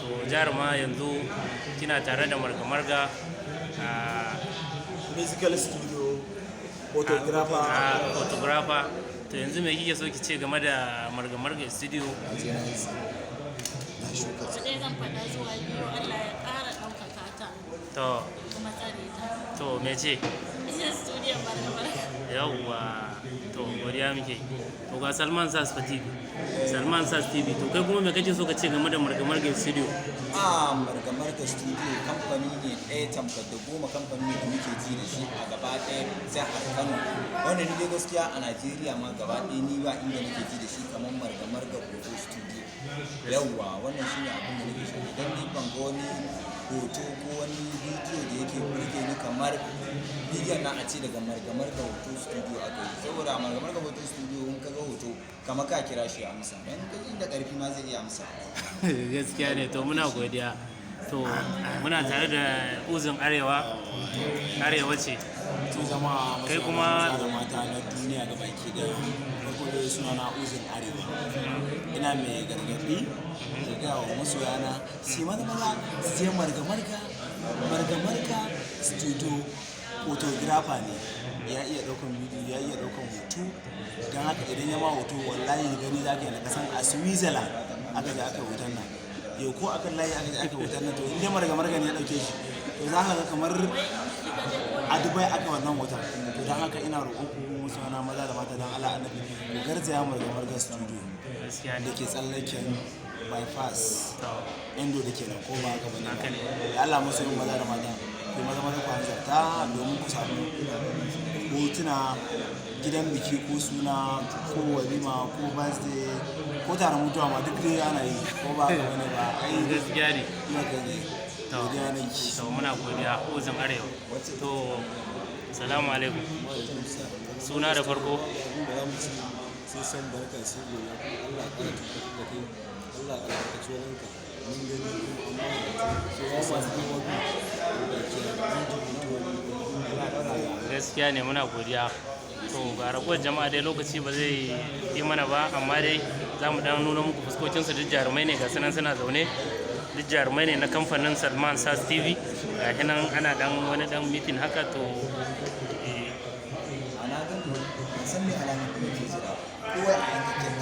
to jaruma yanzu kina tare da marga-marga a musical studio, photographer. To yanzu me kike so ki ce game da marga-marga studio? Su dai zan faɗa zuwa biyu Allah ya ƙara ɗaukaka ta To, kuma tsare ta. to me ce? Ita studio marga-marga. Yawwa, to godiya muke. To ga Salman Sas TV. Salman Sas TV. To kai kuma me kake so ka ce game da marga-marga studio? Marga studio kamfani ne ɗaya tamkar da goma kamfani da muke ji da shi a gaba ɗaya jihar Kano. Wanda ni dai gaskiya a Najeriya ma gaba ɗaya ni ba inda nake ji da shi kamar marga photo studio. Yawwa, wannan shine abin da nake so. Idan ni ban ga wani hoto ko wani bidiyo da yake burge ni kamar bidiyon na a ce daga marga photo studio aka yi. Saboda marga photo studio in ka ga hoto kamar ka kira shi ya amsa. Dan inda ƙarfi ma zai iya amsa. Gaskiya ne, to muna godiya. To muna tare da uzun arewa ce. to zama Kai kuma- da mata na duniya ga baki da farko da suna na uzun arewa ina mai gargaɗi da gawa masoyana sai maza su je marga studio photographer ne ya iya ɗaukan bidiyo ya iya ɗaukan hoto don haka idan ya ma hoto wallahi gani za ka yi na kasan a Switzerland aka je aka hoton nan yau ko akan layi aka je aka hoton nan to inda marga ne ya ɗauke shi to za ka ga kamar a Dubai aka wannan hoton to don haka ina roƙon ku musu wana maza da mata don Allah annabi ku garzaya marga studio Gaskiya ne. da ke tsallaken bypass To, indo da ke nan ko ba haka bane haka ne. da Allah musu yin maza da mata ku maza ku hanzarta domin ku samu hotuna gidan biki ko suna ko walima ko birthday ko taron mutuwa ma duk dai ana yi ko ba haka bane ba ai gaskiya ne. ina gani To, godiya nake to muna godiya uzun arewa. To, salamu alaikum. Suna da farko? sai san barka sai gobe Allah ya tabbatar da kai Allah ya albarkaci wajenka mun gani amma sai ya sa su wani da ke Gaskiya ne, muna godiya. To ga ragowar jama'a dai lokaci ba zai yi mana ba, amma dai za mu dan nuna muku fuskokinsu. Duk jarumai ne ga sunan suna zaune, duk jarumai ne na kamfanin Salman Sas TV. Ga nan ana dan wani dan mitin haka. To Ana gani san me alamun da yake jira. Kowa a yankin